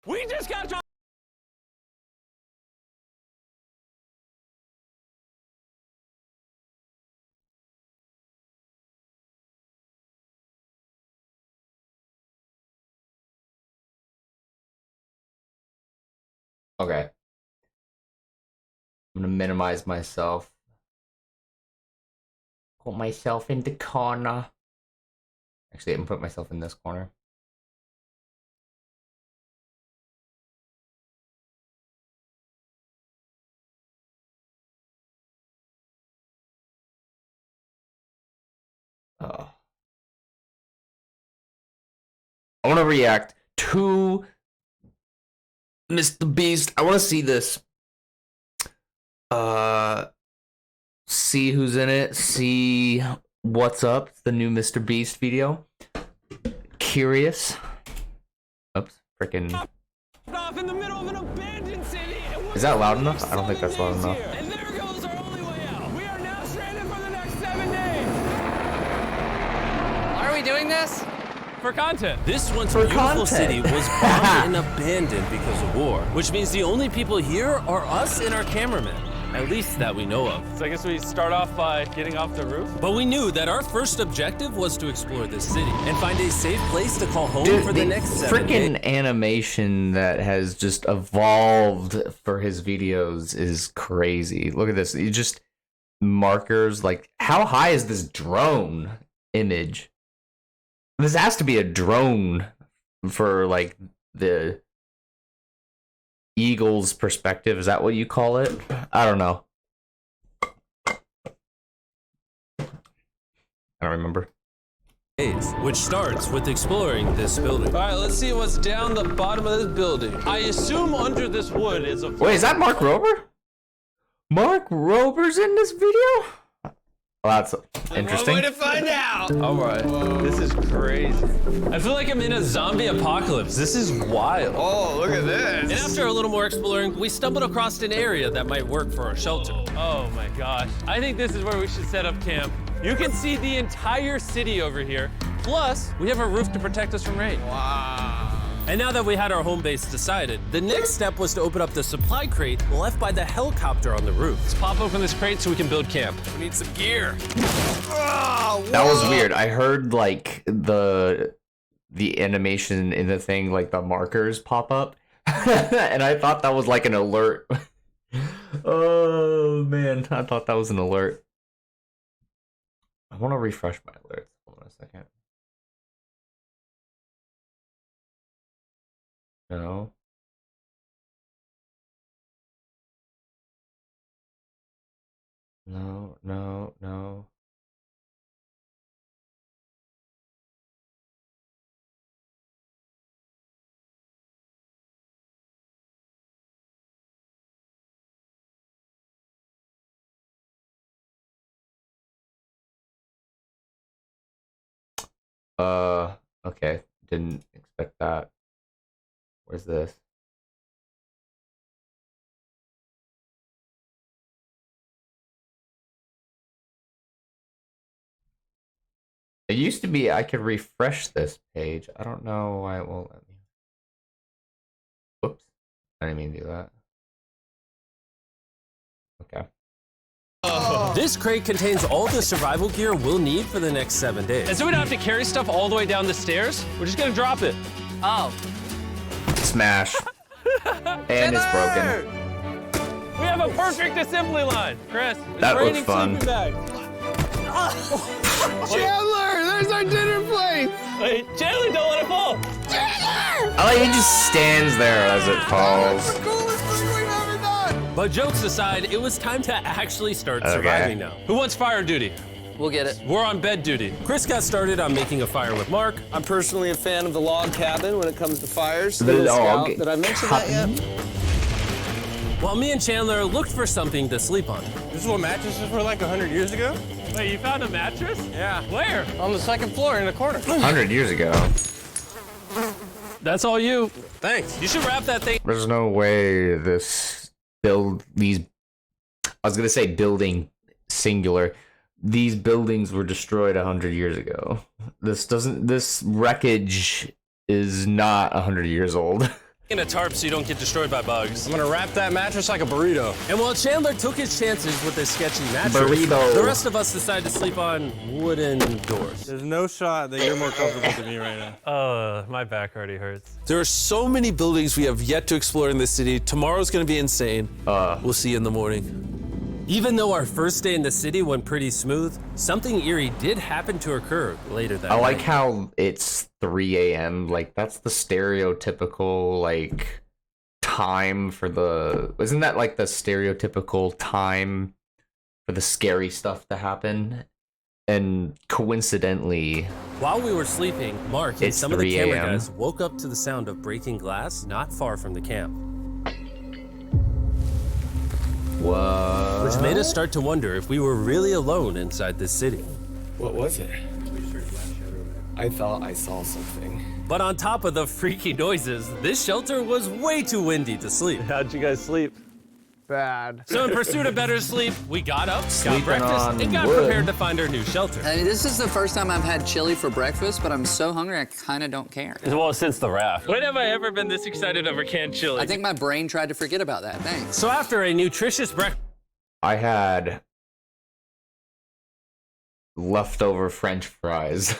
We just got to. Okay. I'm gonna minimize myself. Put myself in the corner. Actually, I'm gonna put myself in this corner. Oh. I want to react to Mr. Beast. I want to see this. See who's in it. See what's up. The new Mr. Beast video. Curious. Oops, freaking. Off in the middle of an abandoned city. Is that loud enough? I don't think that's loud enough. And there goes our only way out. We are now stranded for the next 7 days. Why are we doing this? For content. This once For beautiful content. city was bombed and abandoned because of war, which means the only people here are us and our cameraman. At least that we know of. So I guess we start off by getting off the roof. But we knew that our first objective was to explore this city and find a safe place to call home Dude, for the next 7 days. freaking animation that has just evolved for his videos is crazy. Look at this. You just markers, like, how high is this drone image? This has to be a drone for, like, the eagle's perspective. Is that what you call it? I don't know. I don't remember. Which starts with exploring this building. All right, let's see what's down the bottom of this building. I assume under this wood is a. Wait, is that Mark Rober? Mark Rober's in this video? Well, that's interesting. One way to find out. All right, this is crazy. I feel like I'm in a zombie apocalypse. This is wild. Oh, look at this. And after a little more exploring, we stumbled across an area that might work for our shelter. Oh my gosh. I think this is where we should set up camp. You can see the entire city over here. Plus, we have a roof to protect us from rain. Wow. And now that we had our home base decided, the next step was to open up the supply crate left by the helicopter on the roof. Let's pop open this crate so we can build camp. We need some gear. That was weird. I heard like the animation in the thing, like the markers pop up, and I thought that was like an alert. Oh man, I thought that was an alert. I want to refresh my alerts. Hold on a second. No. No, no, no. Okay. Didn't expect that. Where's this? It used to be I could refresh this page. I don't know why it won't let me. Whoops. I didn't mean to do that. Okay. This crate contains all the survival gear we'll need for the next 7 days. And so we don't have to carry stuff all the way down the stairs. We're just gonna drop it. Oh. Smash. And it's broken. We have a perfect assembly line. Chris, it's That looks raining fun. sleeping bags. Chandler, there's our dinner plate. Wait, Chandler, don't let it fall. I like it just stands there as it falls. Coolest thing we've ever done. But jokes aside, it was time to actually start Okay. surviving now. Who wants fire duty? We'll get it. We're on bed duty. Chris got started on making a fire with Mark. I'm personally a fan of the log cabin when it comes to fires. The Little log Scout. Did I mention that yet? While me and Chandler looked for something to sleep on. This is what mattresses were like 100 years ago? Wait, you found a mattress? Yeah. Where? On the second floor in the corner. 100 years ago. That's all you. Thanks. You should wrap that thing. There's no way I was gonna say building singular. These buildings were destroyed 100 years ago. This wreckage is not 100 years old. in a tarp so you don't get destroyed by bugs. I'm gonna wrap that mattress like a burrito. And while Chandler took his chances with his sketchy mattress, Burrito. the rest of us decided to sleep on wooden doors. There's no shot that you're more comfortable than me right now. My back already hurts. There are so many buildings we have yet to explore in this city. Tomorrow's gonna be insane. We'll see you in the morning. Even though our first day in the city went pretty smooth, something eerie did happen to occur later that I night. like how it's 3 a.m. Like, that's the stereotypical, like, time for the... Isn't that, like, the stereotypical time for the scary stuff to happen? And coincidentally... While we were sleeping, Mark and It's some of the 3 camera a.m.. guys woke up to the sound of breaking glass not far from the camp, What? which made us start to wonder if we were really alone inside this city. What was it? I thought I saw something. But on top of the freaky noises, this shelter was way too windy to sleep. How'd you guys sleep? Bad. So in pursuit of better sleep, we got up, got Sleeping breakfast, on and got wood. prepared to find our new shelter. I mean, this is the first time I've had chili for breakfast, but I'm so hungry I kind of don't care. Well, since the raft. When have I ever been this excited over canned chili? I think my brain tried to forget about that. Thanks. So after a nutritious breakfast, I had leftover French fries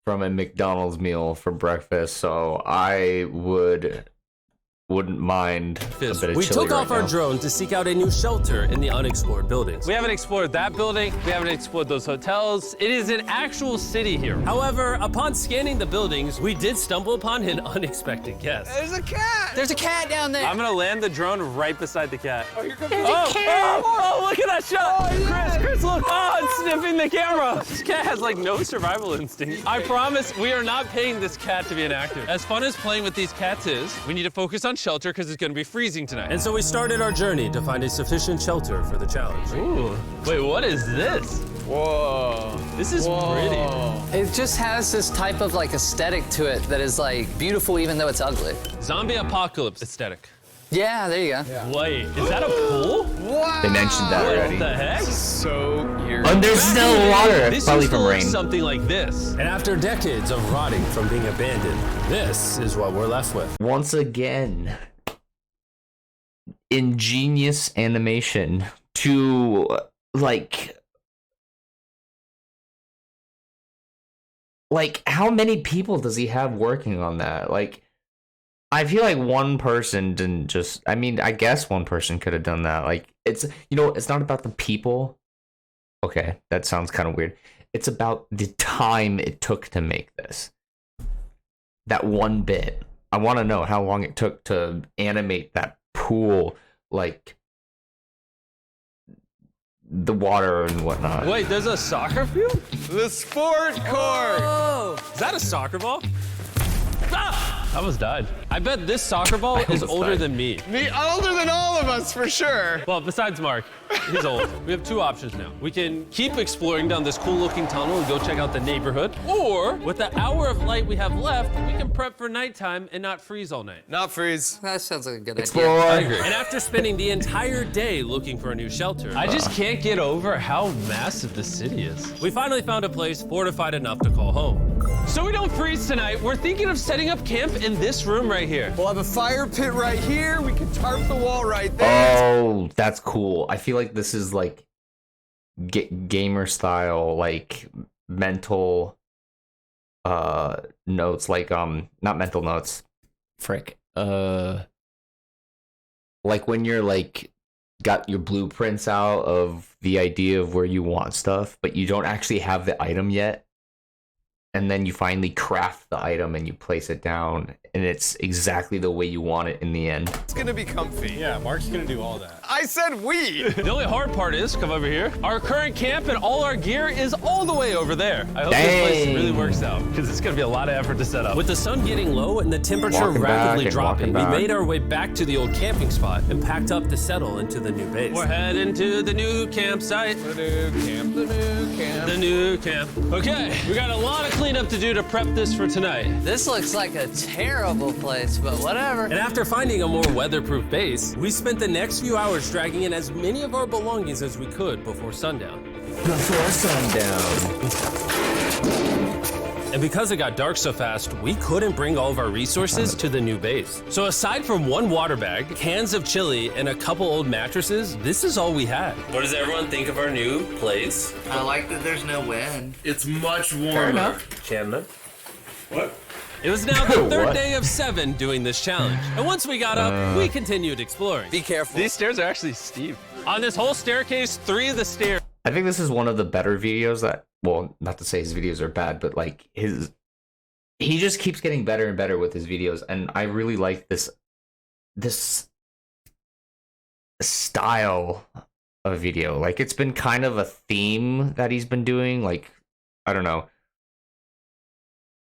from a McDonald's meal for breakfast, so I wouldn't mind a bit of we chili took off right our now. drone to seek out a new shelter in the unexplored buildings. We haven't explored that building. We haven't explored those hotels. It is an actual city here. However, upon scanning the buildings, we did stumble upon an unexpected guest. There's a cat! There's a cat down there. I'm gonna land the drone right beside the cat. Oh, here comes Oh, look at that shot! Chris, look! Oh, it's sniffing the camera! This cat has like no survival instinct. I promise we are not paying this cat to be an actor. As fun as playing with these cats is, we need to focus on shelter because it's gonna be freezing tonight. And so we started our journey to find a sufficient shelter for the challenge. Ooh, wait, what is this? Whoa. This is pretty. It just has this type of like aesthetic to it that is like beautiful even though it's ugly. Zombie apocalypse aesthetic. Yeah, there you go. Wait, is that a pool? Wow. They mentioned that What already. the heck? So eerie. And there's still water. This Probably used to from look rain. something like this. And after decades of rotting from being abandoned, this is what we're left with. Once again, ingenious animation to like how many people does he have working on that? Like, I feel like one person didn't just, I mean, I guess one person could have done that. Like, it's, you know, it's not about the people. Okay, that sounds kind of weird. It's about the time it took to make this. That one bit. I want to know how long it took to animate that pool, like the water and whatnot. Wait, there's a soccer field? The sport court! Oh, is that a soccer ball? I almost died. I bet this soccer ball is almost older died. than me. Me older than all of us, for sure. Well, besides Mark, he's old. We have two options now. We can keep exploring down this cool looking tunnel and go check out the neighborhood. Or, with the hour of light we have left, we can prep for nighttime and not freeze all night. Not freeze. That sounds like a good Explore. idea. And after spending the entire day looking for a new shelter, I just can't get over how massive this city is. we finally found a place fortified enough to call home. So we don't freeze tonight, we're thinking of setting up camp in this room right here. We'll have a fire pit right here. We can tarp the wall right there. Oh, that's cool. I feel like this is like gamer style, like mental notes, like not mental notes. Frick. Like when you're like got your blueprints out of the idea of where you want stuff, but you don't actually have the item yet. And then you finally craft the item and you place it down, and it's exactly the way you want it in the end. It's gonna be comfy. Yeah, Mark's gonna do all that. I said we. The only hard part is, come over here, our current camp and all our gear is all the way over there. I hope this place Dang. really works out, because it's gonna be a lot of effort to set up. With the sun getting low and the temperature Walking back rapidly and dropping, we walking back. made our way back to the old camping spot and packed up to settle into the new base. We're heading to the new campsite. The new camp. The new camp. The new camp. Okay, we got a lot of cleanup to do to prep this for tonight. This looks like a terrible place, but whatever. And after finding a more weatherproof base, we spent the next few hours dragging in as many of our belongings as we could before sundown. Before sundown. And because it got dark so fast, we couldn't bring all of our resources to the new base. So aside from one water bag, cans of chili, and a couple old mattresses, this is all we had. What does everyone think of our new place? I like that there's no wind. It's much warmer. Fair enough. Camden? What? It was now the third What? day of 7 doing this challenge. And once we got up, we continued exploring. Be careful. These stairs are actually steep. On this whole staircase, 3 of the stairs. I think this is one of the better videos that, well, not to say his videos are bad, but like he just keeps getting better and better with his videos, and I really like this style of video. Like, it's been kind of a theme that he's been doing, like, I don't know,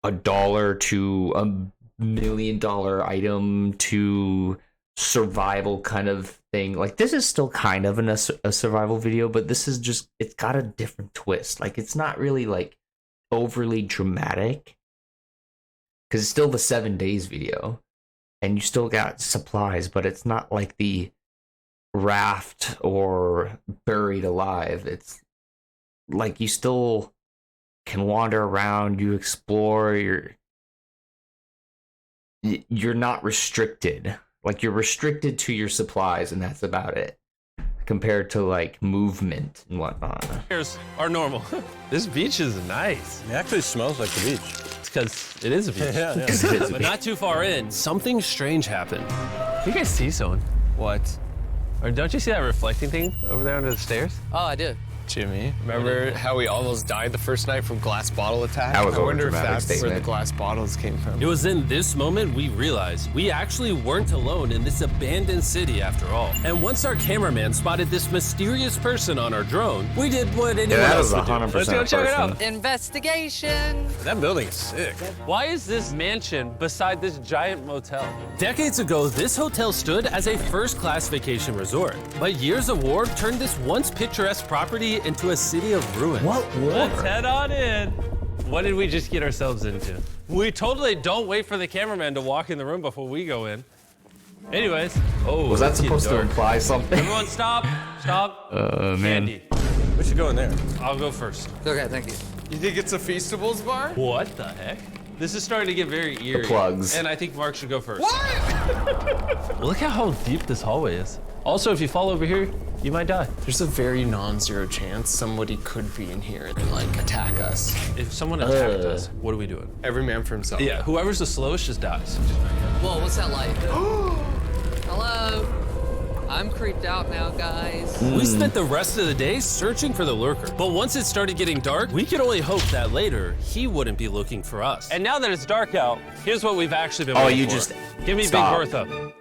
$1 to $1 million item to survival kind of thing. Like, this is still kind of a survival video, but this is just, it's got a different twist. Like, it's not really like overly dramatic because it's still the 7 days video and you still got supplies, but it's not like the raft or buried alive. It's like you still can wander around, you explore, you're not restricted. Like, you're restricted to your supplies, and that's about it. Compared to, like, movement and whatnot. Stairs are normal. This beach is nice. It actually smells like the beach. It's because it is a beach. Yeah. But not too far in, something strange happened. You guys see someone? What? Or don't you see that reflecting thing over there under the stairs? Oh, I did. Jimmy, remember how we almost died the first night from glass bottle attack? That was I wonder if overdramatic that's where the statement. glass bottles came from. It was in this moment we realized we actually weren't alone in this abandoned city after all. And once our cameraman spotted this mysterious person on our drone, we did what anyone Yeah, that else was would do. 100% Let's go check it out. person. Investigation. That building is sick. Why is this mansion beside this giant motel? Decades ago, this hotel stood as a first-class vacation resort. But years of war turned this once picturesque property into a city of ruin. What Let's war? head on in. What did we just get ourselves into? We totally don't wait for the cameraman to walk in the room before we go in. Anyways. Oh, Was that it's getting supposed to dark. imply something? Everyone stop. Stop. Man. Candy. We should go in there. I'll go first. Okay, thank you. You think it's a Feastables bar? What the heck? This is starting to get very eerie. plugs. And I think Mark should go first. What? Look at how deep this hallway is. Also, if you fall over here, you might die. There's a very non-zero chance somebody could be in here and like attack us. If someone attacked us, what are we doing? Every man for himself. Yeah, whoever's the slowest just dies. Whoa, what's that like? Hello. I'm creeped out now, guys. We spent the rest of the day searching for the lurker. But once it started getting dark, we could only hope that later he wouldn't be looking for us. And now that it's dark out, here's what we've actually been Oh, waiting you for. just- Give me stop. Big Bertha.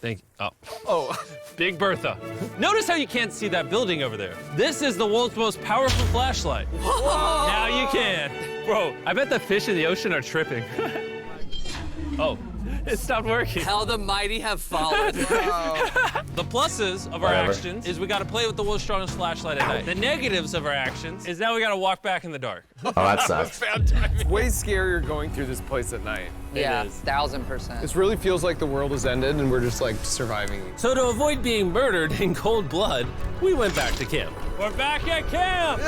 Thank you. Oh, Big Bertha. Notice how you can't see that building over there. This is the world's most powerful flashlight. Now you can. Bro, I bet the fish in the ocean are tripping. Oh, it stopped working. How the mighty have fallen. The pluses of our Whatever. actions is we gotta play with the world's strongest flashlight at night. The negatives of our actions is now we gotta walk back in the dark. Oh, that sucks. It's way scarier going through this place at night. Yeah, is. 1000%. This really feels like the world has ended and we're just like surviving. So to avoid being murdered in cold blood, we went back to camp. We're back at camp!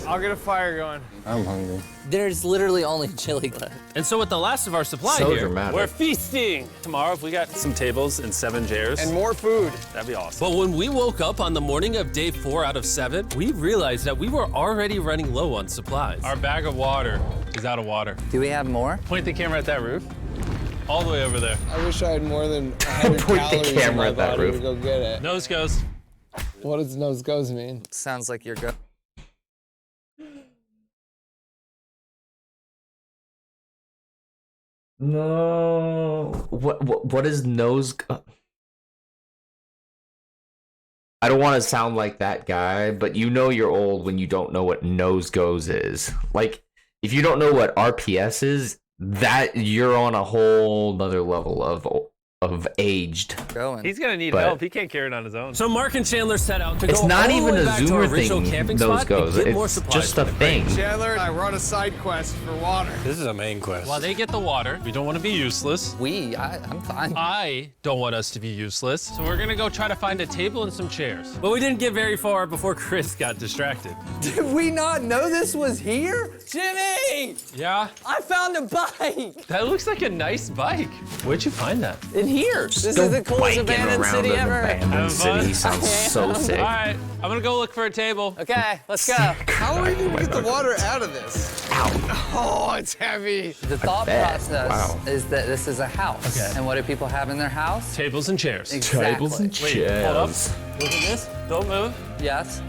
I'll get a fire going. I'm hungry. There's literally only chili left. And so with the last of our supply So here, dramatic. We're feasting! Tomorrow, if we got some tables and 7 chairs, And more food. that'd be awesome. but when we woke up on the morning of day 4 out of 7, we realized that we were already running low on supplies. Our bag of water is out of water. Do we have more? Point the camera at that roof. All the way over there. I wish I had more than 100 Point the calories in camera my at that body roof. to go get it. Nose goes. What does nose goes mean? Sounds like you're good. No. What is nose? I don't want to sound like that guy, but you know you're old when you don't know what nose goes is. Like, if you don't know what RPS is, that you're on a whole nother level of of aged. Going. He's gonna need But- help. He can't carry it on his own. So Mark and Chandler set out to It's go not all even the way a back to our Zoomer original thing. camping Those spot goes. and get more It's supplies just for a the break. thing. Chandler and I run a side quest for water. This is a main quest. While they get the water, we don't want to be useless. I'm fine. I don't want us to be useless. So we're gonna go try to find a table and some chairs. But we didn't get very far before Chris got distracted. Did we not know this was here? Jimmy! Yeah? I found a bike! That looks like a nice bike. Where'd you find that? In here. This is Still the coolest biking abandoned around city an ever. abandoned Having fun? city sounds so sick. All right, I'm gonna go look for a table. Okay, let's go. How are we gonna get the water out of this? Oh, it's heavy. The thought bet. process Wow. is that this is a house. Okay. And what do people have in their house? Tables and chairs. Exactly. Tables and Wait, hold up. chairs. Look at this. Don't move. Yes.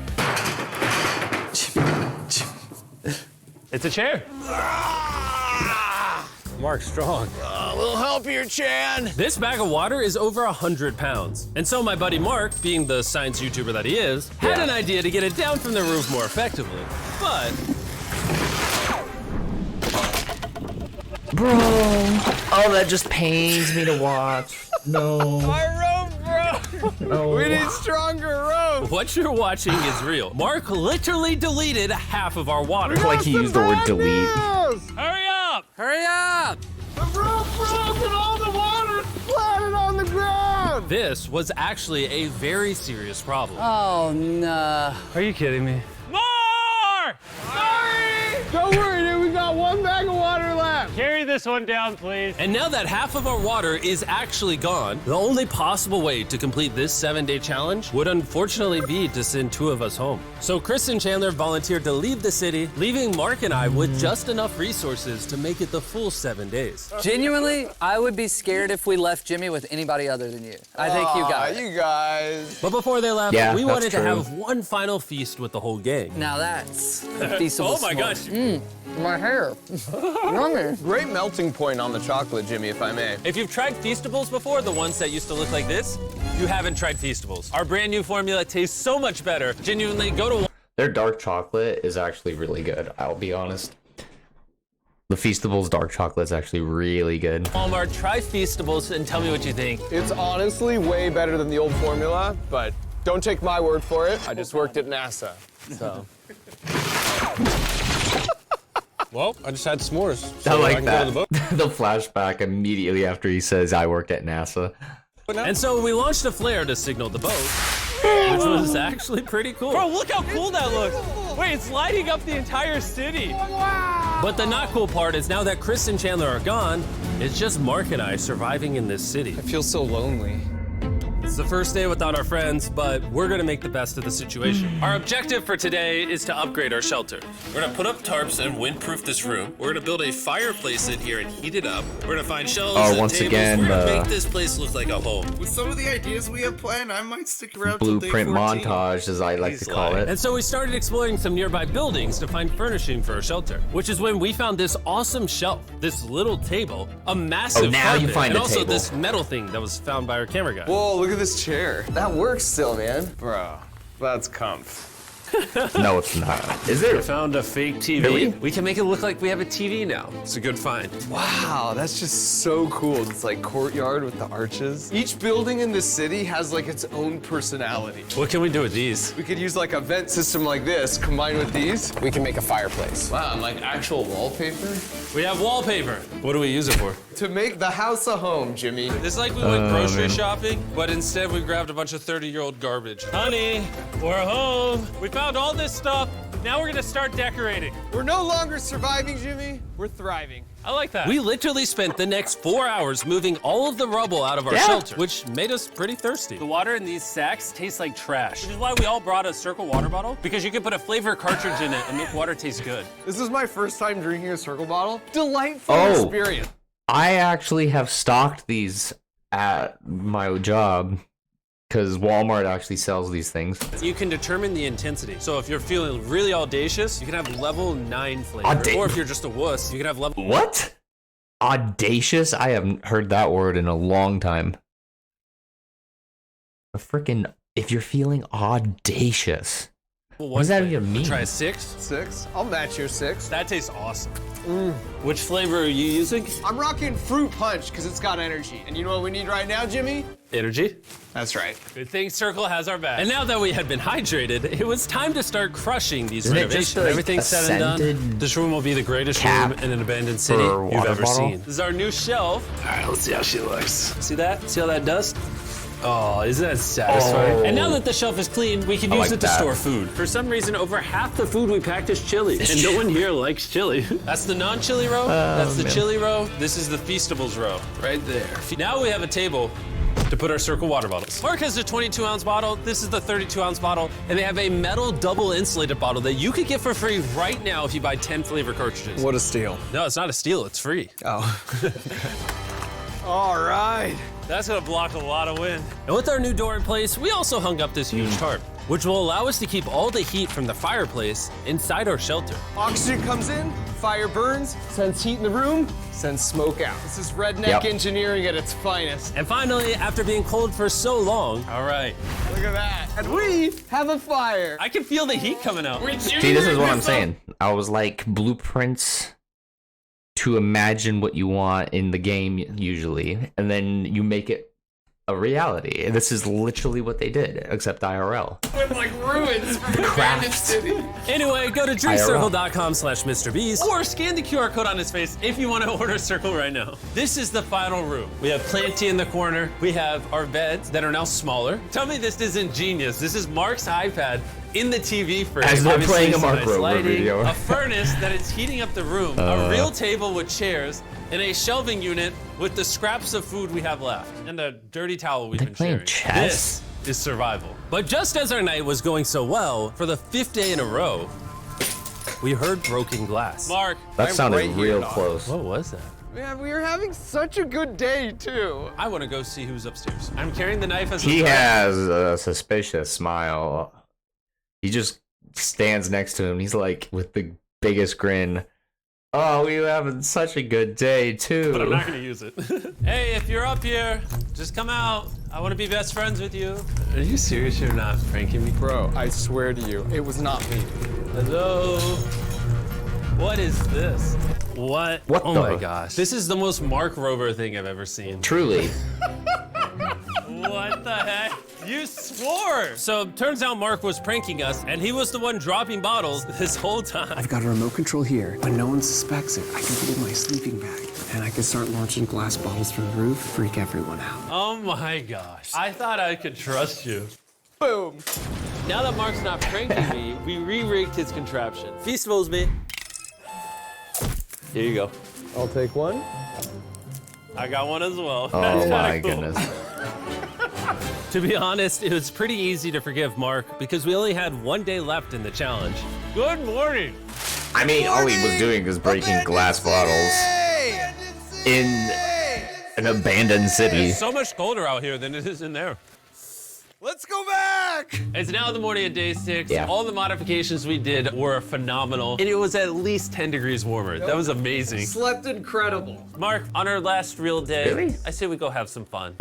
It's a chair. Mark Strong. A little help here, Chan. This bag of water is over 100 pounds. And so my buddy Mark, being the science YouTuber that he is, had Yeah. an idea to get it down from the roof more effectively. But Bro. Oh, that just pains me to watch. No. My rope, bro. No. We need stronger rope. what you're watching is real. Mark literally deleted half of our water. Like he used the word delete. Hurry up! Hurry up! The rope broke and all the water splattered on the ground. This was actually a very serious problem. Oh, no. Are you kidding me? More! Don't worry, dude. We got one bag of water left. Carry this one down, please. And now that half of our water is actually gone, the only possible way to complete this 7-day challenge would unfortunately be to send 2 of us home. So Chris and Chandler volunteered to leave the city, leaving Mark and I with just enough resources to make it the full 7 days. Genuinely, I would be scared if we left Jimmy with anybody other than you. I think you got it. You guys. But before they left, Yeah, we that's wanted to true. have one final feast with the whole gang. Now that's a feasible Oh my gosh. My hair. Yummy. Great melting point on the chocolate, Jimmy, if I may. If you've tried Feastables before, the ones that used to look like this, you haven't tried Feastables. Our brand new formula tastes so much better. Genuinely, go to Their dark chocolate is actually really good, I'll be honest. The Feastables dark chocolate is actually really good. Walmart, try Feastables, and tell me what you think. It's honestly way better than the old formula, but don't take my word for it. I just worked at NASA, so. Well, I just had s'mores. I So like can that. Go to the boat. The flashback immediately after he says, I worked at NASA. And so we launched a flare to signal the boat, which was actually pretty cool. Bro, look how cool that looks. Wait, it's lighting up the entire city. But the not cool part is now that Chris and Chandler are gone, it's just Mark and I surviving in this city. I feel so lonely. It's the first day without our friends, but we're gonna make the best of the situation. Our objective for today is to upgrade our shelter. We're gonna put up tarps and windproof this room. We're gonna build a fireplace in here and heat it up. We're gonna find shelves and once tables. again, We're gonna make this place look like a home. With some of the ideas we have planned, I might stick around till day Blueprint 14. montage, as I like to call it. And so we started exploring some nearby buildings to find furnishing for our shelter, which is when we found this awesome shelf, this little table, a massive now you carpet, find and a also table. this metal thing that was found by our camera guy. Whoa, look at this chair. That works still, man. Bro, that's comf. No, it's not. Is there? Found a fake TV. Really? We can make it look like we have a TV now. It's a good find. Wow, that's just so cool. It's like courtyard with the arches. Each building in the city has like its own personality. What can we do with these? We could use like a vent system like this, combined with these. We can make a fireplace. Wow, and like actual wallpaper? We have wallpaper. What do we use it for? To make the house a home, Jimmy. It's like we went grocery shopping, but instead we grabbed a bunch of 30-year-old garbage. Honey, we're home. We found all this stuff. Now we're gonna start decorating. We're no longer surviving, Jimmy. We're thriving. I like that. We literally spent the next 4 hours moving all of the rubble out of our shelter, which made us pretty thirsty. The water in these sacks tastes like trash. Which is why we all brought a Circle water bottle, because you can put a flavor cartridge in it and make water taste good. This is my first time drinking a Circle bottle. Delightful Oh. experience. I actually have stocked these at my job because Walmart actually sells these things. You can determine the intensity. So if you're feeling really audacious, you can have level 9 flavor. Or if you're just a wuss, you can have level... What? Audacious? I haven't heard that word in a long time. A freaking, if you're feeling audacious. What does that even mean? Try a 6. 6? I'll match your 6. That tastes awesome. Which flavor are you using? I'm rocking fruit punch because it's got energy. And you know what we need right now, Jimmy? Energy. That's right. Good thing Circle has our back. And now that we had been hydrated, it was time to start crushing these Isn't it renovations. just, like, Everything's said and done. ascended This room will be the greatest cap room in an abandoned city for a you've water ever bottle? seen. This is our new shelf. All right, let's see how she looks. See that? See all that dust? Oh, isn't that satisfying? Oh. And now that the shelf is clean, we can I use like it to that. store food. For some reason, over half the food we packed is chili, and no one here likes chili. That's the non-chili row. That's the man. chili row. This is the Feastables row, right there. Now we have a table to put our Circle water bottles. Mark has a 22-ounce bottle. This is the 32-ounce bottle, and they have a metal double insulated bottle that you could get for free right now if you buy 10 flavor cartridges. What a steal. No, it's not a steal. It's free. Oh. All right. That's gonna block a lot of wind. And with our new door in place, we also hung up this huge tarp, which will allow us to keep all the heat from the fireplace inside our shelter. Oxygen comes in, fire burns, sends heat in the room, sends smoke out. This is redneck Yep. engineering at its finest. And finally, after being cold for so long, All right. Look at that. And we have a fire. I can feel the heat coming out. See, this is what I'm saying. I was like blueprints to imagine what you want in the game usually, and then you make it a reality. And this is literally what they did, except IRL. With like ruins from an abandoned Crafts. city. anyway, go to drinkcircle.com/MrBeast. Or scan the QR code on his face if you want to order Circle right now. This is the final room. We have Planty in the corner. We have our beds that are now smaller. Tell me this isn't genius. This is Mark's iPad in the TV frame. As they're Obviously, playing a some Mark nice Rober lighting, video. a furnace that is heating up the room, a real table with chairs, and a shelving unit with the scraps of food we have left, and a dirty towel we've been playing sharing. chess? This is survival. But just as our night was going so well, for the 5th day in a row, we heard broken glass. Mark, That I'm sounded right here, real dog. close. What was that? Man, we were having such a good day, too. I want to go see who's upstairs. I'm carrying the knife as He a has a suspicious smile. He just stands next to him. He's like with the biggest grin. Oh, we were having such a good day too. but I'm not gonna use it. Hey, if you're up here, just come out. I want to be best friends with you. Are you serious? You're not pranking me? Bro, I swear to you, it was not me. Hello? What is this? What? What Oh the- my gosh. This is the most Mark Rober thing I've ever seen. Truly. What the heck? You swore! So, turns out Mark was pranking us, and he was the one dropping bottles this whole time. I've got a remote control here. When no one suspects it, I can put it in my sleeping bag. And I can start launching glass bottles from the roof, freak everyone out. Oh my gosh. I thought I could trust you. Boom. Now that Mark's not pranking me, we re-rigged his contraption. Feastables me. Here you go. I'll take one. I got one as well. Oh That's my kinda cool. goodness. To be honest, it was pretty easy to forgive Mark because we only had 1 day left in the challenge. Good morning. I mean, all he was doing was breaking glass bottles in an abandoned city. It's so much colder out here than it is in there. Let's go back. It's now the morning of day 6. Yeah. All the modifications we did were phenomenal. And it was at least 10 degrees warmer. That was amazing. Slept incredible. Mark, on our last real day, Really? I say we go have some fun.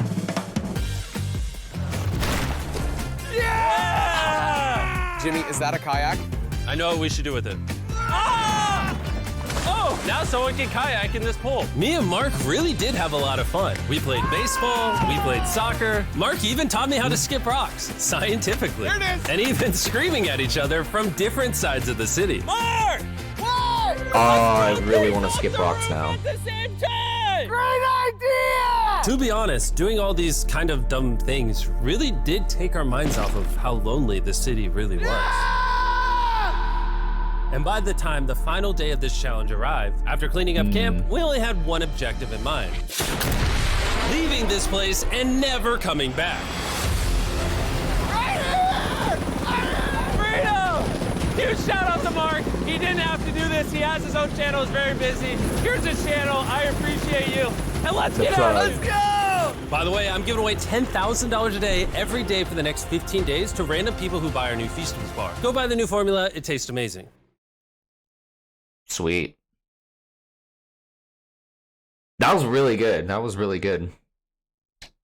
Jimmy, is that a kayak? I know what we should do with it. Ah! Oh, now someone can kayak in this pool. Me and Mark really did have a lot of fun. We played baseball, we played soccer. Mark even taught me how to skip rocks, scientifically. There it is. And even screaming at each other from different sides of the city. Mark! Oh, I really want to skip rocks now. At the same time! To be honest, doing all these kind of dumb things really did take our minds off of how lonely the city really was. And by the time the final day of this challenge arrived, after cleaning up camp, we only had one objective in mind. Leaving this place and never coming back. Freedom! Huge shout out to Mark. He didn't have to do this. He has his own channel. He's very busy. Here's his channel. I appreciate you. And let's get out of here. Let's go! By the way, I'm giving away $10,000 a day every day for the next 15 days to random people who buy our new Feastables bar. Go buy the new formula. It tastes amazing. Sweet. That was really good. That was really good.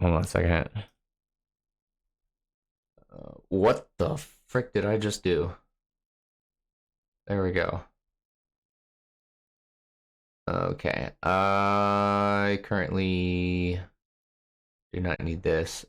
Hold on a second. What the frick did I just do? There we go. Okay. I currently do not need this.